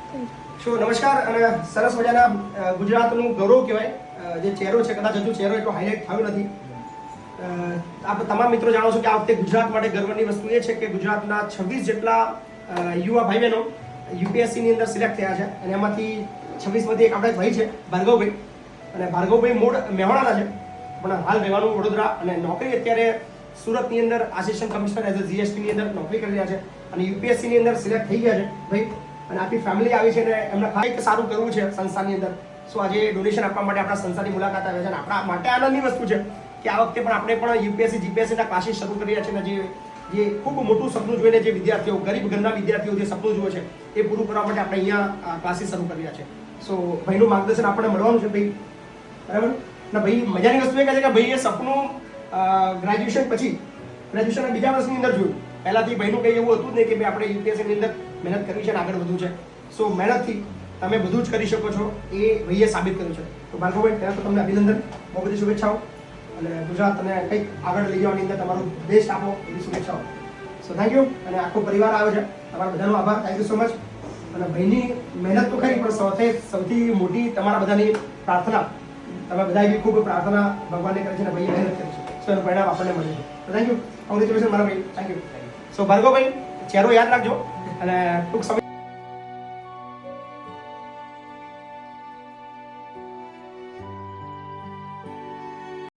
શું નમસ્કાર અને સરસ મજાના ગુજરાતનું ગૌરવ કહેવાય જે ચહેરો છે, કદાચ હજુ ચહેરો એટલો હાઇલાઇટ થયો નથી. આપ તમામ મિત્રો જાણો છો કે આ વખતે ગુજરાત માટે ગર્વની વસ્તુ એ છે કે ગુજરાતના 26 જેટલા યુવા ભાઈ બહેનો યુપીએસસી ની અંદર સિલેક્ટ થયા છે અને એમાંથી 26 માંથી એક આપણા ભાઈ છે ભાર્ગવભાઈ, અને ભાર્ગવભાઈ મૂળ મહેસાણાના છે પણ હાલ રહેવાનું વડોદરા અને નોકરી અત્યારે સુરતની અંદર assistant commissioner as a GST ની અંદર નોકરી કરી રહ્યા છે અને યુપીએસસી ની અંદર સિલેક્ટ થઈ ગયા છે ભાઈ. અને આપણી ફેમિલી આવી છે અને એમને કંઈક સારું કરવું છે સંસ્થાની અંદર. સો આજે ડોનેશન આપવા માટે આપણા સંસ્થાની મુલાકાત આવે છે અને આપણા માટે આનંદની વસ્તુ છે કે આ વખતે પણ આપણે પણ યુપીએસસી જીપીએસસીના ક્લાસીસ શરૂ કર્યા છે અને જે ખૂબ મોટું સપનું જોઈને જે વિદ્યાર્થીઓ ગરીબ ઘરના વિદ્યાર્થીઓ જે સપનું જુએ છે એ પૂરું કરવા માટે આપણે અહીંયા ક્લાસીસ શરૂ કર્યા છે. સો ભાઈનું માર્ગદર્શન આપણને મળવાનું છે ભાઈ, બરાબર ને ભાઈ. મજાની વસ્તુ એ કહે છે કે ભાઈ એ સપનું ગ્રેજ્યુએશન પછી ગ્રેજ્યુએશનના બીજા વર્ષની અંદર જોયું. પહેલાથી ભાઈનું કંઈ એવું હતું જ નહીં કે ભાઈ આપણે યુપીએસસીની અંદર મહેનત કરવી છે અને આગળ વધવું છે. સો મહેનતથી તમે બધું જ કરી શકો છો એ ભાઈએ સાબિત કર્યું છે. તો ભાર્ગવભાઈ પહેલાં તો તમને અભિનંદન, બહુ બધી શુભેચ્છાઓ અને ગુજરાતને કંઈક આગળ લઈ જવાની અંદર તમારું બેસ્ટ આપો એવી શુભેચ્છાઓ. So thank you. અને આખો પરિવાર આવે છે, તમારા બધાનો આભાર, થેન્ક યુ સો મચ. અને ભાઈની મહેનત તો ખરી પણ સૌથી મોટી તમારા બધાની પ્રાર્થના. તમે બધાએ બી ખૂબ પ્રાર્થના ભગવાનને કરી છે અને ભાઈએ મહેનત કરી છે. સો એનું પરિણામ આપણને મળે છે. તો થેન્ક યુ, કોંગ્રેચ્યુલેશન મારા ભાઈ, થેન્ક યુ. સો ભાર્ગવભાઈ ચહેરો યાદ રાખજો અને ટૂંક સમય